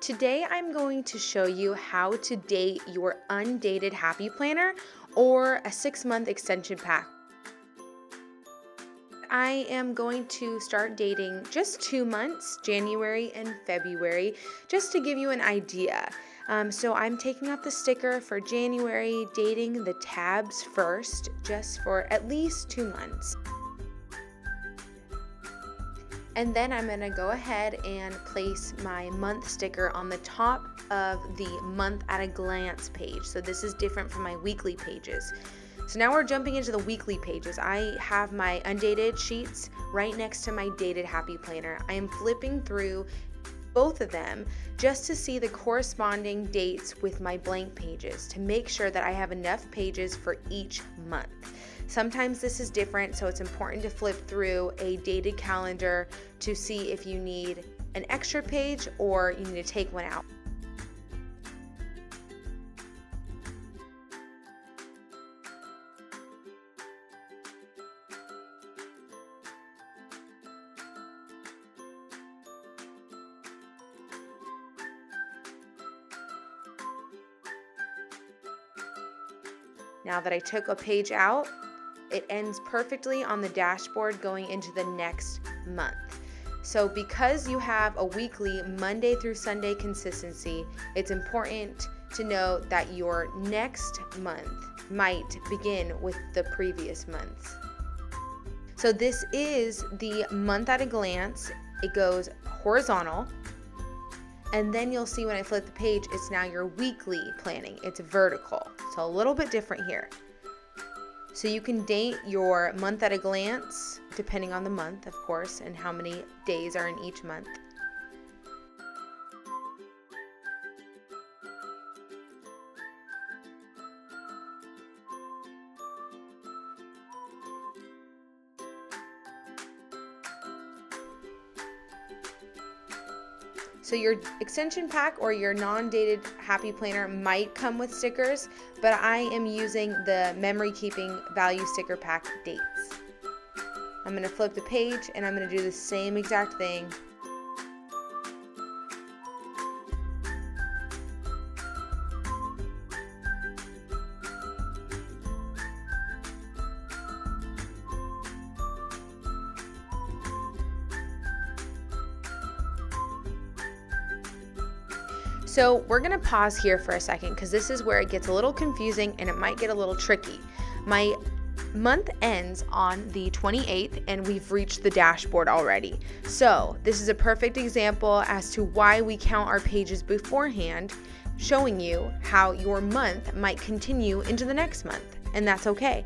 Today I'm going to show you how to date your undated happy planner or a 6-month extension pack. I am going to start dating just 2 months, January and February, just to give you an idea. So I'm taking off the sticker for January, dating the tabs first, just for at least 2 months. And then I'm gonna go ahead and place my month sticker on the top of the month at a glance page. So this is different from my weekly pages. So now we're jumping into the weekly pages. I have my undated sheets right next to my dated happy planner. I am flipping through both of them just to see the corresponding dates with my blank pages to make sure that I have enough pages for each month. Sometimes this is different, so it's important to flip through a dated calendar to see if you need an extra page or you need to take one out. Now that I took a page out, it ends perfectly on the dashboard going into the next month. So because you have a weekly Monday through Sunday consistency, it's important to know that your next month might begin with the previous month. So this is the month at a glance. It goes horizontal. And then you'll see when I flip the page, it's now your weekly planning. It's vertical. So a little bit different here. So you can date your month at a glance, depending on the month, of course, and how many days are in each month. So your extension pack or your non-dated happy planner might come with stickers, but I am using the memory keeping value sticker pack dates. I'm going to flip the page and I'm going to do the same exact thing. So we're gonna pause here for a second because this is where it gets a little confusing and it might get a little tricky. My month ends on the 28th and we've reached the dashboard already. So this is a perfect example as to why we count our pages beforehand, showing you how your month might continue into the next month, and that's okay.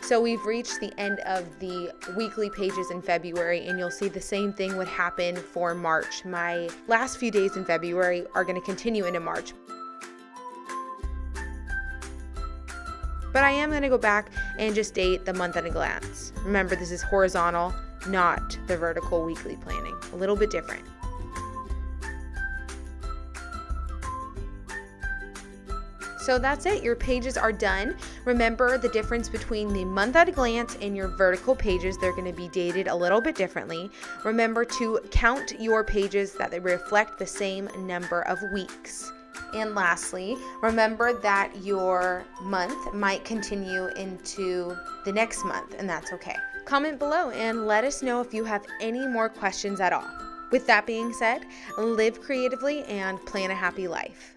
So we've reached the end of the weekly pages in February, and you'll see the same thing would happen for March. My last few days in February are going to continue into March. But I am going to go back and just date the month at a glance. Remember, this is horizontal, not the vertical weekly planning. A little bit different. So that's it, your pages are done. Remember the difference between the month at a glance and your vertical pages. They're going to be dated a little bit differently. Remember to count your pages that they reflect the same number of weeks. And lastly, remember that your month might continue into the next month, and that's okay. Comment below and let us know if you have any more questions at all. With that being said, live creatively and plan a happy life.